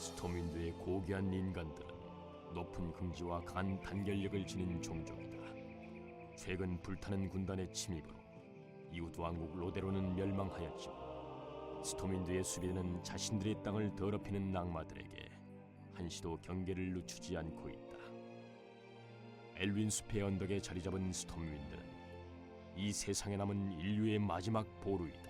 스톰윈드의 고귀한 인간들은 높은 긍지와 강한 단결력을 지닌 종족이다. 최근 불타는 군단의 침입으로 이웃 왕국 로데로는 멸망하였지만 스톰윈드의 수비대는 자신들의 땅을 더럽히는 낙마들에게 한시도 경계를 늦추지 않고 있다. 엘윈 숲의 언덕에 자리 잡은 스톰윈드는 이 세상에 남은 인류의 마지막 보루이다.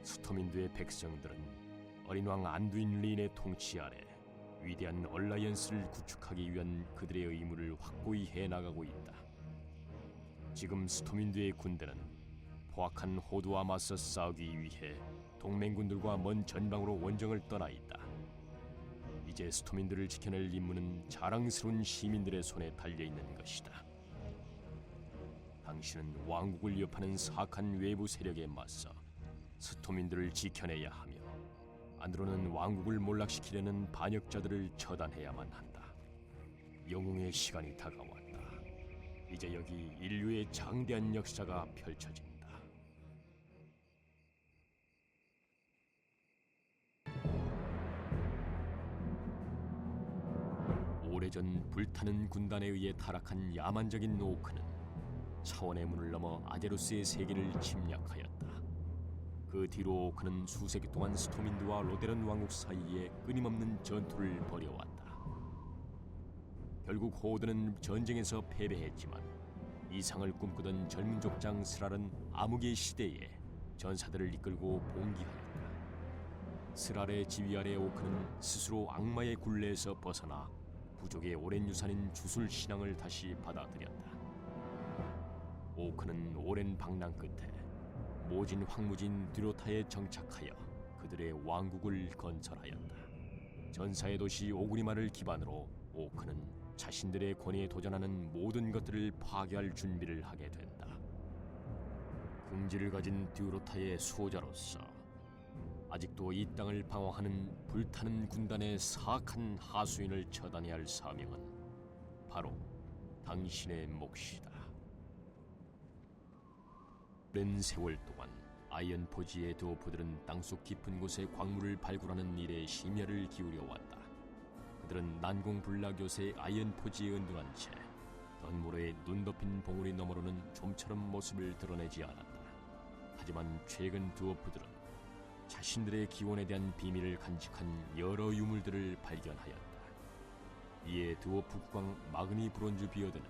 스톰윈드의 백성들은 어린 왕 안두인 린의 통치 아래 위대한 얼라이언스를 구축하기 위한 그들의 의무를 확고히 해나가고 있다. 지금 스톰윈드의 군대는 포악한 호두와 맞서 싸우기 위해 동맹군들과 먼 전방으로 원정을 떠나 있다. 이제 스톰윈드를 지켜낼 임무는 자랑스러운 시민들의 손에 달려있는 것이다. 당신은 왕국을 위협하는 사악한 외부 세력에 맞서 스톰윈드를 지켜내야 하며 안드로는 왕국을 몰락시키려는 반역자들을 처단해야만 한다. 영웅의 시간이 다가왔다. 이제 여기 인류의 장대한 역사가 펼쳐진다. 오래전 불타는 군단에 의해 타락한 야만적인 오크는 차원의 문을 넘어 아제로스의 세계를 침략하였다. 그 뒤로 오크는 수세기 동안 스톰윈드와 로데론 왕국 사이에 끊임없는 전투를 벌여왔다. 결국 호드는 전쟁에서 패배했지만 이상을 꿈꾸던 젊은 족장 스랄은 암흑의 시대에 전사들을 이끌고 봉기하였다. 스랄의 지휘 아래 오크는 스스로 악마의 굴레에서 벗어나 부족의 오랜 유산인 주술 신앙을 다시 받아들였다. 오크는 오랜 방랑 끝에 모진 황무진 드로타에 정착하여 그들의 왕국을 건설하였다. 전사의 도시 오그리마를 기반으로 오크는 자신들의 권위에 도전하는 모든 것들을 파괴할 준비를 하게 된다. 긍지를 가진 드로타의 수호자로서 아직도 이 땅을 방어하는 불타는 군단의 사악한 하수인을 처단해야 할 사명은 바로 당신의 몫이다. 오랜 세월 동안 아이언포지의 드워프들은 땅속 깊은 곳에 광물을 발굴하는 일에 심혈을 기울여왔다. 그들은 난공불락 요새 아이언포지에 은둔한 채 던모로의 눈 덮인 봉우리 너머로는 좀처럼 모습을 드러내지 않았다. 하지만 최근 드워프들은 자신들의 기원에 대한 비밀을 간직한 여러 유물들을 발견하였다. 이에 드워프 국왕 마그니 브론즈 비어드는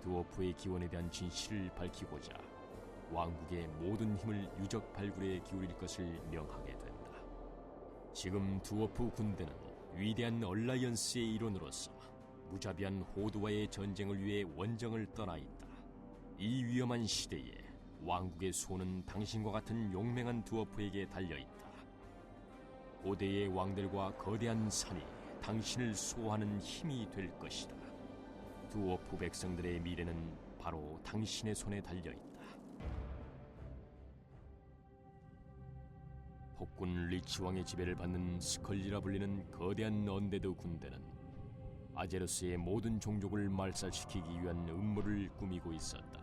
드워프의 기원에 대한 진실을 밝히고자 왕국의 모든 힘을 유적 발굴에 기울일 것을 명하게 된다. 지금 드워프 군대는 위대한 얼라이언스의 일원으로서 무자비한 호드와의 전쟁을 위해 원정을 떠나 있다. 이 위험한 시대에 왕국의 수호는 당신과 같은 용맹한 드워프에게 달려있다. 고대의 왕들과 거대한 산이 당신을 수호하는 힘이 될 것이다. 드워프 백성들의 미래는 바로 당신의 손에 달려있다. 폭군 리치왕의 지배를 받는 스컬지라 불리는 거대한 언데드 군대는 아제로스의 모든 종족을 말살시키기 위한 음모를 꾸미고 있었다.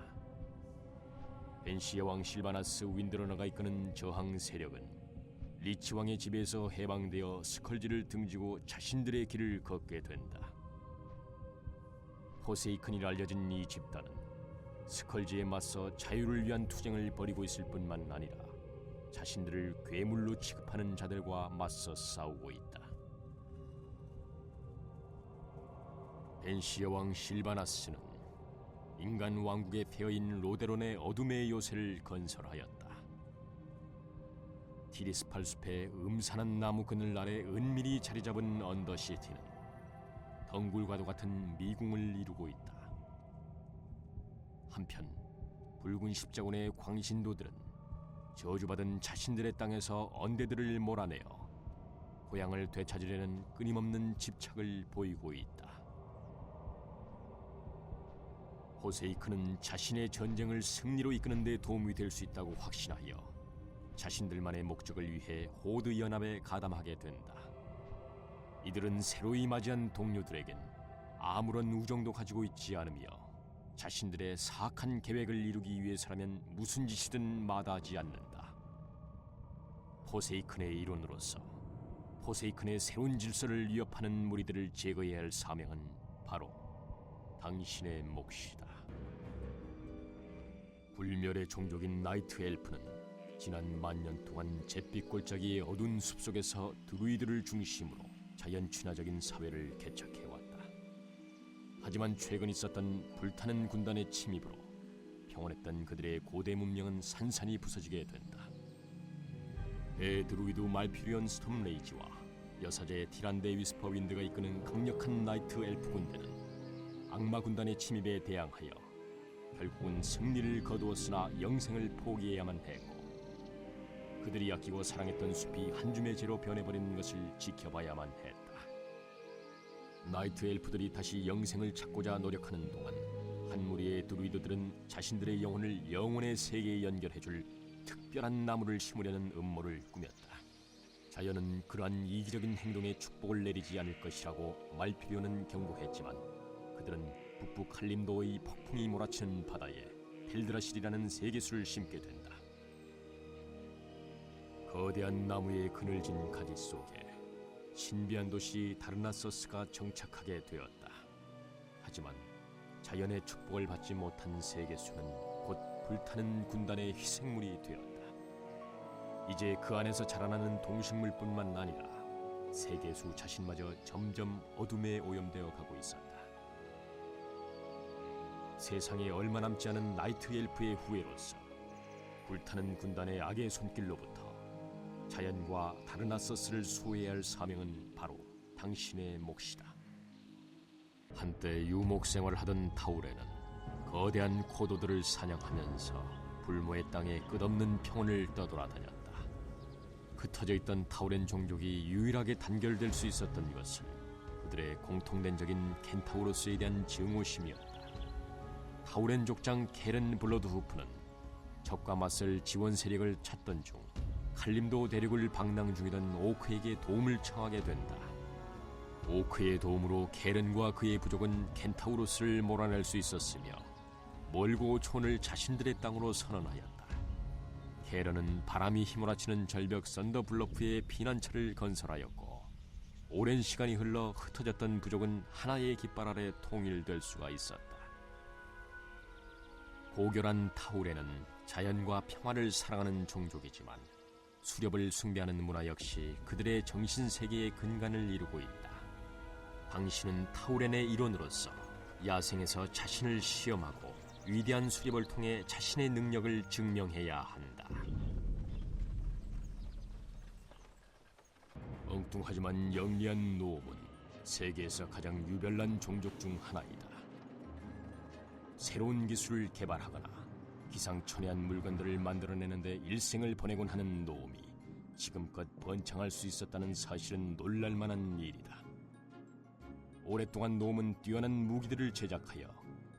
벤시아 왕 실바나스 윈드러너가 이끄는 저항 세력은 리치왕의 지배에서 해방되어 스컬지를 등지고 자신들의 길을 걷게 된다. 포세이큰이라 알려진 이 집단은 스컬지에 맞서 자유를 위한 투쟁을 벌이고 있을 뿐만 아니라 자신들을 괴물로 취급하는 자들과 맞서 싸우고 있다. 벤시아 왕 실바나스는 인간 왕국의 폐허인 로데론의 어둠의 요새를 건설하였다. 티리스팔 숲의 음산한 나무 그늘 아래 은밀히 자리 잡은 언더시티는 덩굴과도 같은 미궁을 이루고 있다. 한편 붉은 십자군의 광신도들은 저주받은 자신들의 땅에서 언데드를 몰아내어 고향을 되찾으려는 끊임없는 집착을 보이고 있다. 호세이크는 자신의 전쟁을 승리로 이끄는 데 도움이 될 수 있다고 확신하여 자신들만의 목적을 위해 호드 연합에 가담하게 된다. 이들은 새로이 맞이한 동료들에겐 아무런 우정도 가지고 있지 않으며 자신들의 사악한 계획을 이루기 위해서라면 무슨 짓이든 마다하지 않는다. 포세이큰의 일원으로서 포세이큰의 새로운 질서를 위협하는 무리들을 제거해야 할 사명은 바로 당신의 몫이다. 불멸의 종족인 나이트 엘프는 지난 만년 동안 잿빛 골짜기의 어두운 숲속에서 드루이드를 중심으로 자연 친화적인 사회를 개척해왔다. 하지만 최근 있었던 불타는 군단의 침입으로 평온했던 그들의 고대 문명은 산산이 부서지게 된다. 대드루이드 말피리온 스톰레이지와 여사제 티란데 위스퍼 윈드가 이끄는 강력한 나이트 엘프 군대는 악마 군단의 침입에 대항하여 결국은 승리를 거두었으나 영생을 포기해야만 했고, 그들이 아끼고 사랑했던 숲이 한 줌의 재로 변해버린 것을 지켜봐야만 했다. 나이트 엘프들이 다시 영생을 찾고자 노력하는 동안 한 무리의 드루이드들은 자신들의 영혼을 영혼의 세계에 연결해줄 특별한 나무를 심으려는 음모를 꾸몄다. 자연은 그러한 이기적인 행동에 축복을 내리지 않을 것이라고 말피리오는 경고했지만, 그들은 북부 칼림도의 폭풍이 몰아치는 바다에 벨드라실이라는 세계수를 심게 된다. 거대한 나무의 그늘진 가지 속에 신비한 도시 다르나서스가 정착하게 되었다. 하지만 자연의 축복을 받지 못한 세계수는 곧 불타는 군단의 희생물이 되었다. 이제 그 안에서 자라나는 동식물뿐만 아니라 세계수 자신마저 점점 어둠에 오염되어 가고 있었다. 세상에 얼마 남지 않은 나이트 엘프의 후예로서 불타는 군단의 악의 손길로부터 자연과 다르나서스를 수호해야 할 사명은 바로 당신의 몫이다. 한때 유목 생활을 하던 타우레는 거대한 코도들을 사냥하면서 불모의 땅에 끝없는 평온을 떠돌아다녔다. 흩어져 있던 타우렌 종족이 유일하게 단결될 수 있었던 것은 그들의 공통된 적인 켄타우로스에 대한 증오심이었다. 타우렌 족장 케렌 블러드 후프는 적과 맞설 지원 세력을 찾던 중 칼림도 대륙을 방랑 중이던 오크에게 도움을 청하게 된다. 오크의 도움으로 케렌과 그의 부족은 켄타우로스를 몰아낼 수 있었으며 멀고 촌을 자신들의 땅으로 선언하였다. 케렌은 바람이 휘몰아치는 절벽 썬더블러프에 피난처를 건설하였고, 오랜 시간이 흘러 흩어졌던 부족은 하나의 깃발 아래 통일될 수가 있었다. 고결한 타우레는 자연과 평화를 사랑하는 종족이지만 수렵을 숭배하는 문화 역시 그들의 정신세계의 근간을 이루고 있다. 당신은 타우렌의 일원으로서 야생에서 자신을 시험하고 위대한 수렵을 통해 자신의 능력을 증명해야 한다. 엉뚱하지만 영리한 노움은 세계에서 가장 유별난 종족 중 하나이다. 새로운 기술을 개발하거나 기상천외한 물건들을 만들어내는데 일생을 보내곤 하는 노움이 지금껏 번창할 수 있었다는 사실은 놀랄만한 일이다. 오랫동안 노움은 뛰어난 무기들을 제작하여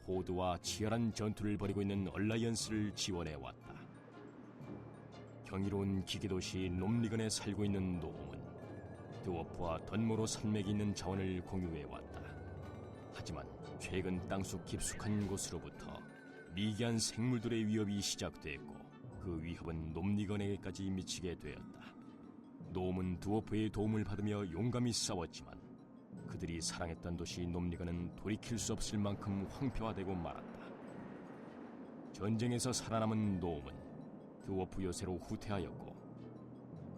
호드와 치열한 전투를 벌이고 있는 얼라이언스를 지원해왔다. 경이로운 기계도시 놈리건에 살고 있는 노움은 드워프와 던모로 산맥이 있는 자원을 공유해왔다. 하지만 최근 땅속 깊숙한 곳으로부터 미개한 생물들의 위협이 시작됐고, 그 위협은 놈리건에게까지 미치게 되었다. 노움은 드워프의 도움을 받으며 용감히 싸웠지만 그들이 사랑했던 도시 놈리건은 돌이킬 수 없을 만큼 황폐화되고 말았다. 전쟁에서 살아남은 노움은 드워프 요새로 후퇴하였고,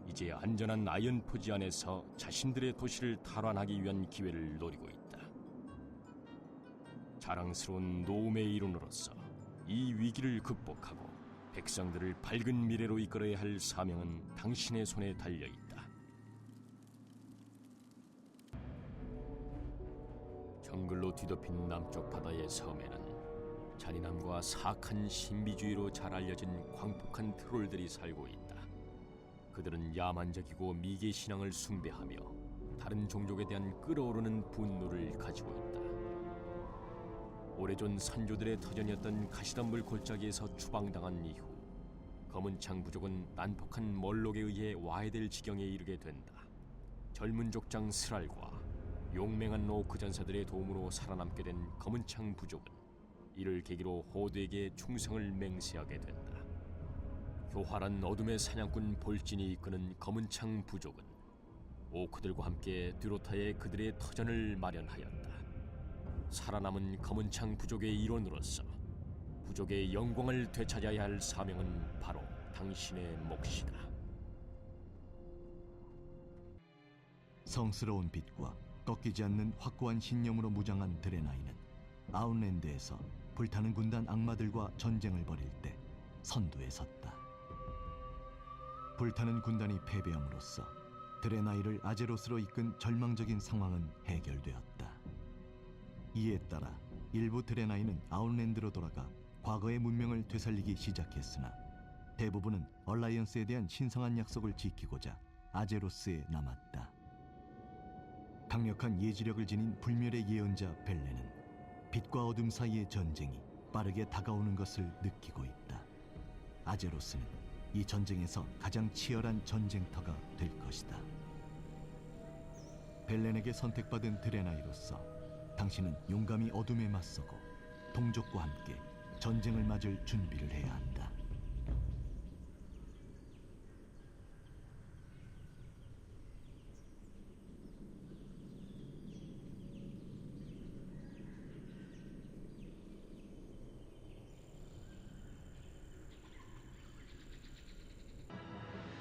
이제 안전한 아이언 포지 안에서 자신들의 도시를 탈환하기 위한 기회를 노리고 있다. 자랑스러운 노움의 일원으로서 이 위기를 극복하고 백성들을 밝은 미래로 이끌어야 할 사명은 당신의 손에 달려있다. 정글로 뒤덮인 남쪽 바다의 섬에는 잔인함과 사악한 신비주의로 잘 알려진 광폭한 트롤들이 살고 있다. 그들은 야만적이고 미개 신앙을 숭배하며 다른 종족에 대한 끓어오르는 분노를 가지고 있다. 오래전 선조들의 터전이었던 가시덤불 골짜기에서 추방당한 이후 검은창 부족은 난폭한 멀록에 의해 와해될 지경에 이르게 된다. 젊은 족장 스랄과 용맹한 오크 전사들의 도움으로 살아남게 된 검은창 부족은 이를 계기로 호드에게 충성을 맹세하게 된다. 교활한 어둠의 사냥꾼 볼진이 이끄는 검은창 부족은 오크들과 함께 듀로타에 그들의 터전을 마련하였다. 살아남은 검은 창 부족의 일원으로서 부족의 영광을 되찾아야 할 사명은 바로 당신의 몫이다. 성스러운 빛과 꺾이지 않는 확고한 신념으로 무장한 드레나이는 아웃랜드에서 불타는 군단 악마들과 전쟁을 벌일 때 선두에 섰다. 불타는 군단이 패배함으로써 드레나이를 아제로스로 이끈 절망적인 상황은 해결되었다. 이에 따라 일부 드레나이는 아웃랜드로 돌아가 과거의 문명을 되살리기 시작했으나 대부분은 얼라이언스에 대한 신성한 약속을 지키고자 아제로스에 남았다. 강력한 예지력을 지닌 불멸의 예언자 벨레는 빛과 어둠 사이의 전쟁이 빠르게 다가오는 것을 느끼고 있다. 아제로스는 이 전쟁에서 가장 치열한 전쟁터가 될 것이다. 벨렌에게 선택받은 드레나이로서 당신은 용감히 어둠에 맞서고 동족과 함께 전쟁을 맞을 준비를 해야 한다.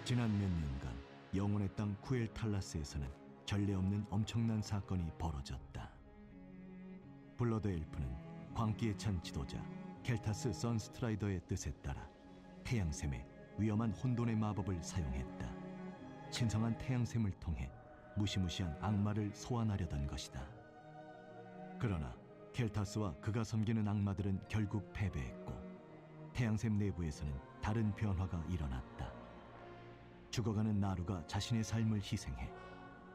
지난 몇 년간 영혼의 땅 쿠엘탈라스에서는 전례 없는 엄청난 사건이 벌어졌다. 블러드 엘프는 광기에 찬 지도자 켈타스 선스트라이더의 뜻에 따라 태양샘에 위험한 혼돈의 마법을 사용했다. 신성한 태양샘을 통해 무시무시한 악마를 소환하려던 것이다. 그러나 켈타스와 그가 섬기는 악마들은 결국 패배했고 태양샘 내부에서는 다른 변화가 일어났다. 죽어가는 나루가 자신의 삶을 희생해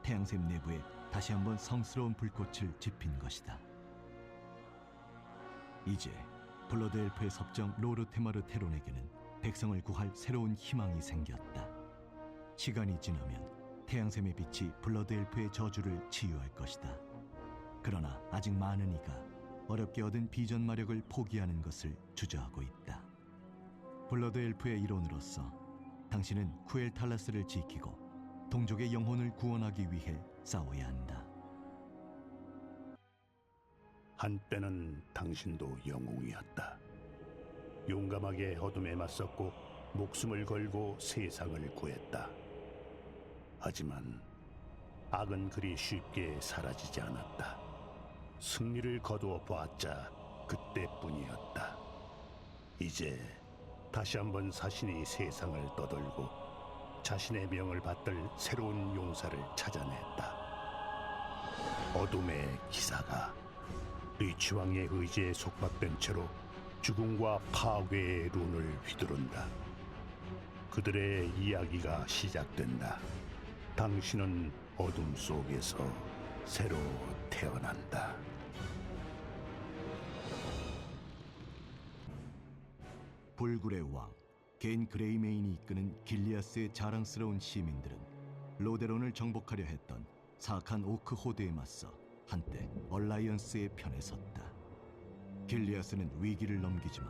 태양샘 내부에 다시 한번 성스러운 불꽃을 지핀 것이다. 이제 블러드 엘프의 섭정 로르테마르 테론에게는 백성을 구할 새로운 희망이 생겼다. 시간이 지나면 태양샘의 빛이 블러드 엘프의 저주를 치유할 것이다. 그러나 아직 많은 이가 어렵게 얻은 비전 마력을 포기하는 것을 주저하고 있다. 블러드 엘프의 일원으로서 당신은 쿠엘탈라스를 지키고 동족의 영혼을 구원하기 위해 싸워야 한다. 한때는 당신도 영웅이었다. 용감하게 어둠에 맞섰고 목숨을 걸고 세상을 구했다. 하지만 악은 그리 쉽게 사라지지 않았다. 승리를 거두어 보았자 그때뿐이었다. 이제 다시 한번 사신이 세상을 떠돌고 자신의 명을 받들 새로운 용사를 찾아냈다. 어둠의 기사가 리치 왕의 의지에 속박된 채로 죽음과 파괴의 룬을 휘두른다. 그들의 이야기가 시작된다. 당신은 어둠 속에서 새로 태어난다. 불굴의 왕 겐 그레이메인이 이끄는 길리아스의 자랑스러운 시민들은 로데론을 정복하려 했던 사악한 오크 호드에 맞서 한때 얼라이언스의 편에 섰다. 길리아스는 위기를 넘기지만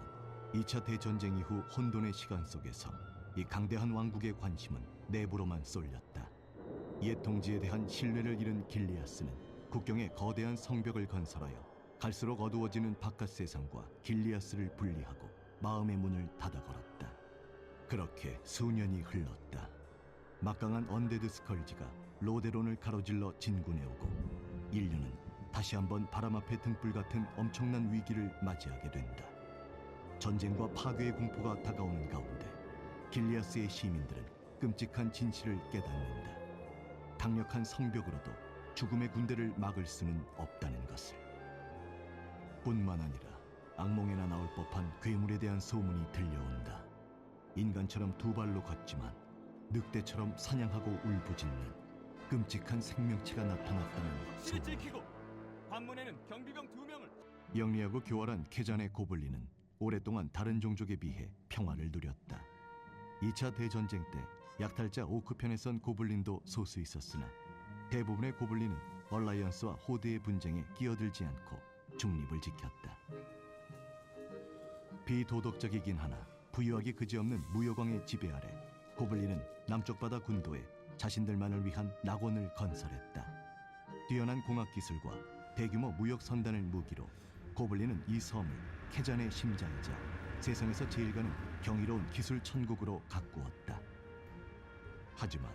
2차 대전쟁 이후 혼돈의 시간 속에서 이 강대한 왕국의 관심은 내부로만 쏠렸다. 옛 동지에 대한 신뢰를 잃은 길리아스는 국경에 거대한 성벽을 건설하여 갈수록 어두워지는 바깥 세상과 길리아스를 분리하고 마음의 문을 닫아 걸었다. 그렇게 수년이 흘렀다. 막강한 언데드 스컬지가 로데론을 가로질러 진군해오고 인류는 다시 한번 바람 앞에 등불 같은 엄청난 위기를 맞이하게 된다. 전쟁과 파괴의 공포가 다가오는 가운데 길리아스의 시민들은 끔찍한 진실을 깨닫는다. 강력한 성벽으로도 죽음의 군대를 막을 수는 없다는 것을. 뿐만 아니라 악몽에나 나올 법한 괴물에 대한 소문이 들려온다. 인간처럼 두 발로 걷지만 늑대처럼 사냥하고 울부짖는 끔찍한 생명체가 나타났다는 소문. 지키고 관문에는 경비병 2명을. 영리하고 교활한 캐잔의 고블린은 오랫동안 다른 종족에 비해 평화를 누렸다. 2차 대전쟁 때 약탈자 오크편에선 고블린도 소수 있었으나 대부분의 고블린은 얼라이언스와 호드의 분쟁에 끼어들지 않고 중립을 지켰다. 비도덕적이긴 하나 부유하기 그지없는 무역왕의 지배 아래 고블린은 남쪽 바다 군도에 자신들만을 위한 낙원을 건설했다. 뛰어난 공학 기술과 대규모 무역 선단을 무기로 고블린은 이 섬을 캐잔의 심장이자 세상에서 제일 가는 경이로운 기술 천국으로 가꾸었다. 하지만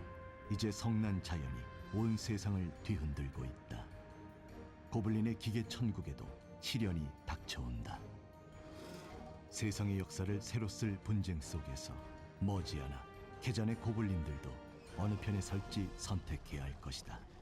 이제 성난 자연이 온 세상을 뒤흔들고 있다. 고블린의 기계 천국에도 시련이 닥쳐온다. 세상의 역사를 새로 쓸 분쟁 속에서 머지않아 캐잔의 고블린들도 어느 편에 설지 선택해야 할 것이다.